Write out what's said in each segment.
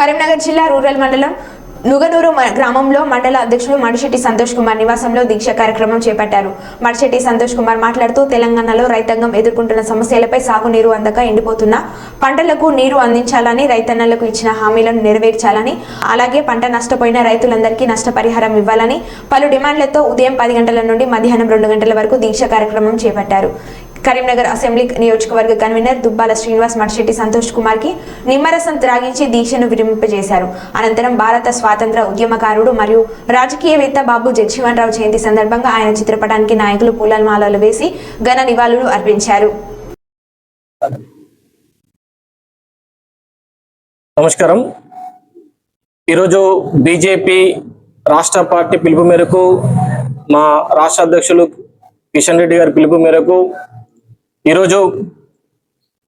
కరీంనగర్ జిల్లా రూరల్ మండలం నుగనూరు గ్రామంలో మండల అధ్యక్షుడు మడిశెట్టి సంతోష్ కుమార్ నివాసంలో దీక్ష కార్యక్రమం చేపట్టారు. మడిశెట్టి సంతోష్ కుమార్ మాట్లాడుతూ తెలంగాణలో రైతాంగం ఎదుర్కొంటున్న సమస్యలపై సాగునీరు అందక ఎండిపోతున్న పంటలకు నీరు అందించాలని, రైతన్నలకు ఇచ్చిన హామీలను నెరవేర్చాలని, అలాగే పంట నష్టపోయిన రైతులందరికీ నష్టపరిహారం ఇవ్వాలని పలు డిమాండ్లతో ఉదయం 10 గంటల నుండి మధ్యాహ్నం 2 గంటల వరకు దీక్ష కార్యక్రమం చేపట్టారు. కరీంనగర్ అసెంబ్లీ నియోజకవర్గ కన్వీనర్ దుబ్బాల శ్రీనివాస్ మడిశెట్టి సంతోష్ కుమార్ కి నిమ్మరసం త్రాగించి దీక్షను విరమింపజేశారు. అనంతరం భారత స్వాతంత్ర ఉద్యమకారుడు మరియు రాజకీయవేత్త బాబు జగజీవన్ రావు జయంతి సందర్భంగా ఆయన చిత్రపటానికి నాయకులు పూలమాలలు వేసి ఘన నివాళులు అర్పించారు. నమస్కారం. ఈరోజు బీజేపీ రాష్ట్ర పార్టీ పిలుపు మేరకు, మా రాష్ట్ర అధ్యక్షులు కిషన్ రెడ్డి గారి పిలుపు మేరకు ఈరోజు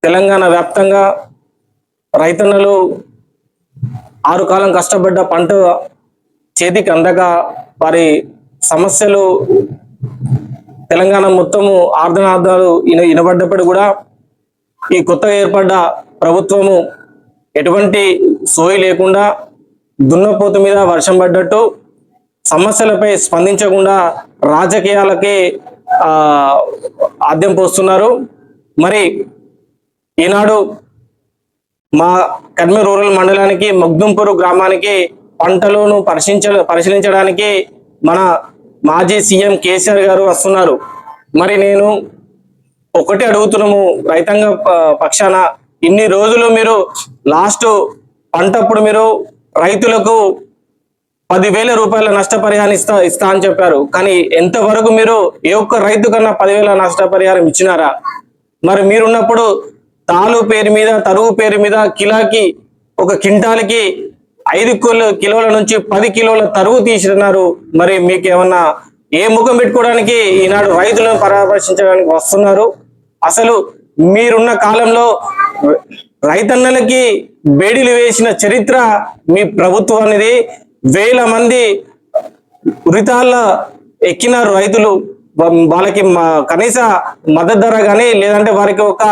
తెలంగాణ వ్యాప్తంగా రైతన్నలు 6 కాలం కష్టపడ్డ పంట చేతికి అందక వారి సమస్యలు తెలంగాణ మొత్తము ఆర్ధనార్థాలు వినబడ్డప్పుడు కూడా ఈ కొత్తగా ఏర్పడ్డ ప్రభుత్వము ఎటువంటి సోయి లేకుండా దున్నపోతు మీద వర్షం పడ్డట్టు సమస్యలపై స్పందించకుండా రాజకీయాలకే ఆద్యం పోస్తున్నారు. మరి ఈనాడు మా కరీంనగర్ రూరల్ మండలానికి మగ్దుంపూరు గ్రామానికి పంటలను పరిశీలించడానికి మన మాజీ సీఎం కేసీఆర్ గారు వస్తున్నారు. మరి నేను ఒకటి అడుగుతున్నాము రైతాంగ పక్షాన, ఇన్ని రోజులు మీరు లాస్ట్ పంటప్పుడు మీరు రైతులకు 10,000 రూపాయల నష్టపరిహారం ఇస్తా అని చెప్పారు. కానీ ఎంతవరకు మీరు ఏ ఒక్క రైతు కన్నా 10,000 నష్టపరిహారం ఇచ్చినారా? మరి మీరున్నప్పుడు తాలు పేరు మీద, తరుగు పేరు మీద కిలాకి ఒక క్వింటాల్కి 5 కిలోల నుంచి 10 కిలోల తరుగు తీసినారు. మరి మీకు ఏమన్నా ఏ ముఖం పెట్టుకోవడానికి ఈనాడు రైతులను పరామర్శించడానికి వస్తున్నారు? అసలు మీరున్న కాలంలో రైతన్నలకి బేడీలు వేసిన చరిత్ర మీ ప్రభుత్వం అనేది. 1000 మంది ఉరితాళ్ళ ఎక్కినారు రైతులు. వాళ్ళకి కనీస మద్దతు ధర కానీ, లేదంటే వారికి ఒక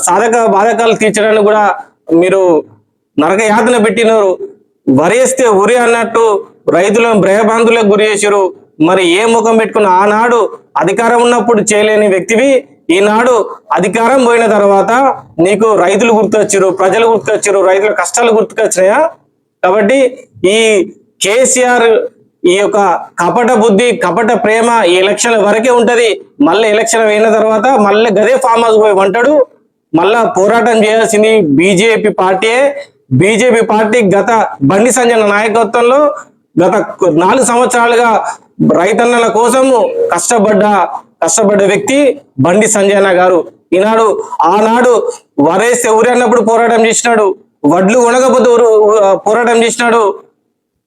సాధక బాధకాలు తీర్చడానికి కూడా మీరు నరక యాతన పెట్టినారు. వరేస్తే ఉరి అన్నట్టు రైతులను భయభ్రాంతులకు గురి చేశారు. మరి ఏ ముఖం పెట్టుకున్న ఆనాడు అధికారం ఉన్నప్పుడు చేయలేని వ్యక్తివి ఈనాడు అధికారం పోయిన తర్వాత నీకు రైతులు గుర్తొచ్చారు, ప్రజలు గుర్తొచ్చారు, రైతుల కష్టాలు గుర్తుకొచ్చినాయా? కాబట్టి ఈ కేసీఆర్ ఈ యొక్క కపట బుద్ధి, కపట ప్రేమ ఈ ఎలక్షన్ల వరకే ఉంటది. మళ్ళీ ఎలక్షన్ అయిన తర్వాత మళ్ళీ గదే ఫామ్ హౌస్ పోయి వంటాడు. మళ్ళా పోరాటం చేయాల్సింది బీజేపీ పార్టీయే. బీజేపీ పార్టీ గత బండి సంజయ్ నాయకత్వంలో గత 4 సంవత్సరాలుగా రైతన్నల కోసము కష్టపడ్డ వ్యక్తి బండి సంజయ్ గారు. ఈనాడు ఆనాడు వరేస్తే ఊరి అన్నప్పుడు పోరాటం చేసినాడు, వడ్లు ఉనకపోతే పోరాటం చేసినాడు,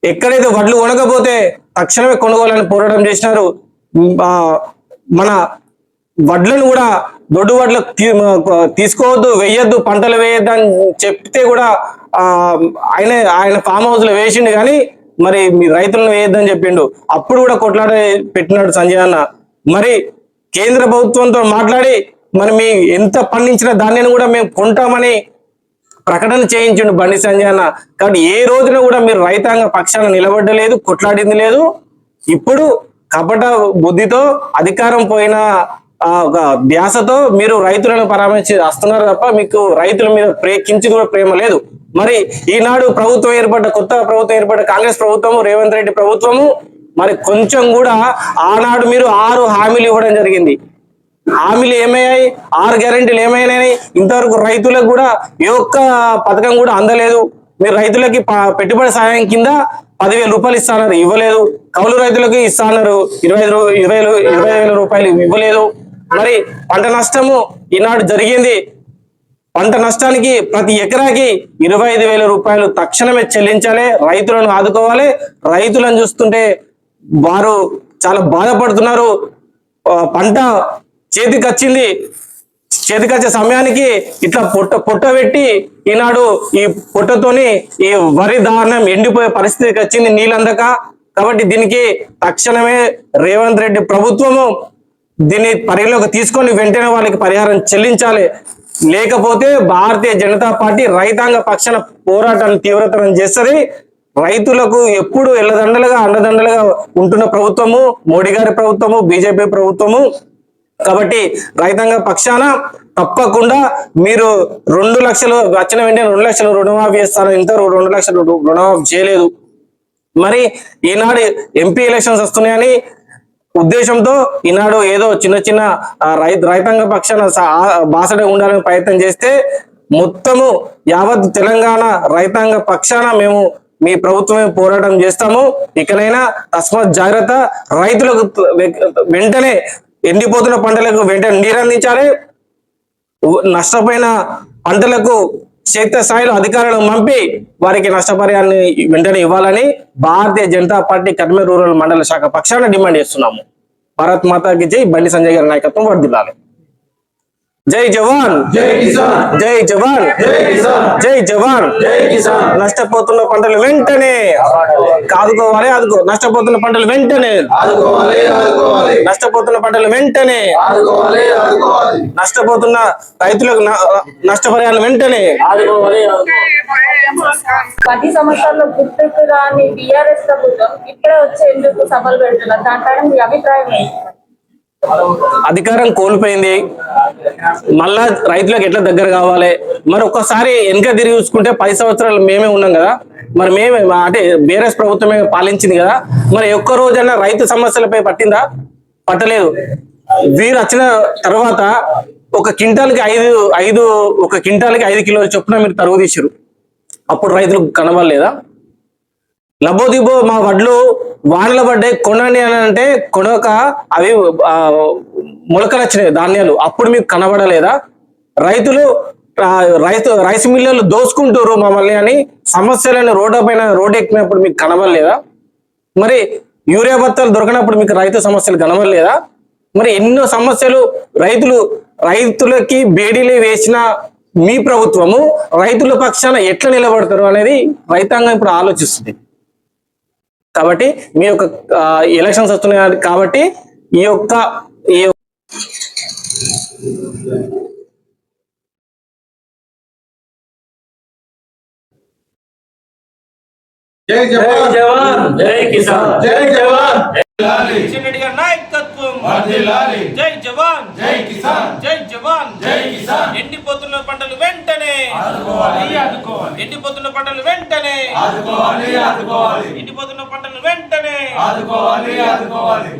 ఎక్కడైతే వడ్లు ఉనకపోతే తక్షణమే కొనుగోలని పోరాటం చేసినారు. మన వడ్లను కూడా దొడ్డు వడ్లకు తీసుకోవద్దు, వేయద్దు, పంటలు వేయద్దు అని చెప్తే కూడా ఆయన ఫామ్ హౌస్ లో వేసిండు. కానీ మరి మీ రైతులను వేయొద్దని చెప్పిండు. అప్పుడు కూడా కొట్లాట పెట్టినాడు సంజయ్ అన్న. మరి కేంద్ర ప్రభుత్వంతో మాట్లాడి మరి మీ ఎంత పండించిన ధాన్యాన్ని కూడా మేము కొంటామని ప్రకటన చేయించిండు బండి సంజయ్ అన్న. కాబట్టి ఏ రోజున కూడా మీరు రైతాంగ పక్షాన నిలబడ్డలేదు, కొట్లాడింది లేదు. ఇప్పుడు కపట బుద్ధితో అధికారం పోయిన ఒక ధ్యాసతో మీరు రైతులను పరామర్శి వస్తున్నారు తప్ప మీకు రైతుల మీద కించిత్ కూడా ప్రేమ లేదు. మరి ఈనాడు కొత్త ప్రభుత్వం ఏర్పడ్డ కాంగ్రెస్ ప్రభుత్వము, రేవంత్ రెడ్డి ప్రభుత్వము మరి కొంచెం కూడా ఆనాడు మీరు 6 హామీలు ఇవ్వడం జరిగింది. హామీలు ఏమయ్యాయి? 6 గ్యారెంటీలు ఏమైనాయి? ఇంతవరకు రైతులకు కూడా ఏ ఒక్క పథకం కూడా అందలేదు. మీరు రైతులకి పెట్టుబడి సాయం కింద 10,000 రూపాయలు ఇస్తాన్నారు, ఇవ్వలేదు. కౌలు రైతులకు ఇస్తాన్నారు 20,000 రూపాయలు, ఇవ్వలేదు. మరి పంట నష్టము ఈనాడు జరిగింది. పంట నష్టానికి ప్రతి ఎకరాకి 25,000 రూపాయలు తక్షణమే చెల్లించాలి. రైతులను ఆదుకోవాలి. రైతులను చూస్తుంటే వారు చాలా బాధపడుతున్నారు. పంట చేతికొచ్చే సమయానికి ఇట్లా పొట్ట పెట్టి ఈనాడు ఈ పొట్టతోని ఈ వరి ధాన్యం ఎండిపోయే పరిస్థితికి వచ్చింది నీళ్ళందక. కాబట్టి దీనికి తక్షణమే రేవంత్ రెడ్డి ప్రభుత్వము దీన్ని పరిగణలోకి తీసుకొని వెంటనే వాళ్ళకి పరిహారం చెల్లించాలి. లేకపోతే భారతీయ జనతా పార్టీ రైతాంగ పక్షాన పోరాటాన్ని తీవ్రతరం చేస్తుంది. రైతులకు ఎప్పుడు ఎల్లదండలుగా అండదండలుగా ఉంటున్న ప్రభుత్వము మోడీ గారి ప్రభుత్వము, బీజేపీ ప్రభుత్వము. కాబట్టి రైతాంగ పక్షాన తప్పకుండా మీరు 2 లక్షలు వచ్చిన వెంటనే 2 లక్షలు రుణమాఫీ చేస్తారు. ఇంత 2 లక్షలు రుణమాఫీ చేయలేదు. మరి ఈనాడు ఎంపీ ఎలక్షన్స్ వస్తున్నాయని ఉద్దేశంతో ఈనాడు ఏదో చిన్న చిన్న రైతాంగ పక్షాన బాసడ ఉండాలని ప్రయత్నం చేస్తే మొత్తము యావత్ తెలంగాణ రైతాంగ పక్షాన మేము మీ ప్రభుత్వమే పోరాటం చేస్తాము. ఇకనైనా తస్మాత్ జాగ్రత్త. రైతులకు వెంటనే ఎండిపోతున్న పంటలకు వెంటనే నీరందించాలి. నష్టపోయిన పంటలకు క్షేత్రస్థాయిలో అధికారులను పంపి వారికి నష్టపరిహారాన్ని వెంటనే ఇవ్వాలని భారతీయ జనతా పార్టీ కర్నూలు రూరల్ మండల శాఖ పక్షాన డిమాండ్ చేస్తున్నాము. భారత్ మాతాకి జై. బండి సంజయ్ గారి నాయకత్వం వర్ధిల్లాలి. జై జవాన్, జై కిసాన్, జై జవాన్, జై కిసాన్, జై జవాన్, జై కిసాన్. నష్టపోతున్న పంటలు వెంటనే ఆదుకోవాలి. నష్టపోతున్న పంటలు వెంటనే నష్టపోతున్న పంటలు వెంటనే నష్టపోతున్న రైతులకు నష్టపరిహారం వెంటనే 10 సంవత్సరాల్లో గుర్తుకు రాని టీఆర్ఎస్ ప్రభుత్వం ఇప్పుడే వచ్చి ఎందుకు సభలు పెడుతున్నారు? దానిపైన మీ అభిప్రాయం ఏంటి? అధికారం కోల్పోయింది, మళ్ళా రైతులకు ఎట్లా దగ్గర కావాలి? మరి ఒక్కసారి వెనక తిరిగి చూసుకుంటే 10 సంవత్సరాలు మేమే ఉన్నాం కదా, మరి మేమే అంటే బీఆర్ఎస్ ప్రభుత్వమే పాలించింది కదా, మరి ఒక్క రోజైనా రైతు సమస్యలపై పట్టిందా? పట్టలేదు. వీరు వచ్చిన తర్వాత ఒక క్వింటాల్కి 5 కిలోల చొప్పున మీరు తరుగు తీసారు. అప్పుడు రైతులకు కనబడలేదా? లబోదిబో మా వడ్లు వానలు పడ్డాయి కొనండి అని అంటే కొనక అవి మొలకలు వచ్చినాయి ధాన్యాలు, అప్పుడు మీకు కనబడలేదా? రైతులు రైస్ మిల్లులు దోసుకుంటారు మమ్మల్ని అని సమస్యలను రోడ్డు ఎక్కినప్పుడు మీకు కనబడలేదా? మరి యూరియా బత్తాలు దొరకనప్పుడు మీకు రైతు సమస్యలు కనబడలేదా? మరి ఎన్నో సమస్యలు రైతులకి బేడీలు వేసిన మీ ప్రభుత్వము రైతుల పక్షాన ఎట్లా నిలబడతారు అనేది రైతాంగం ఇప్పుడు ఆలోచిస్తుంది. కాబట్టి మీ యొక్క ఎలక్షన్స్ వస్తున్నాయి కాబట్టి ఈ యొక్క జై జవాన్, జై కిసాన్, జై జవాన్, నాయకత్వం వర్ధిల్లాలి. జై జవాన్, జై కిసాన్, జై జవాన్, జై కిసాన్. ఎండిపోతున్న పంటలు వెంటనే ఆదుకోవాలి. ఎండిపోతున్న పంటలు వెంటనే ఆదుకోవాలి. ఎండిపోతున్న పంటలు వెంటనే ఆదుకోవాలి.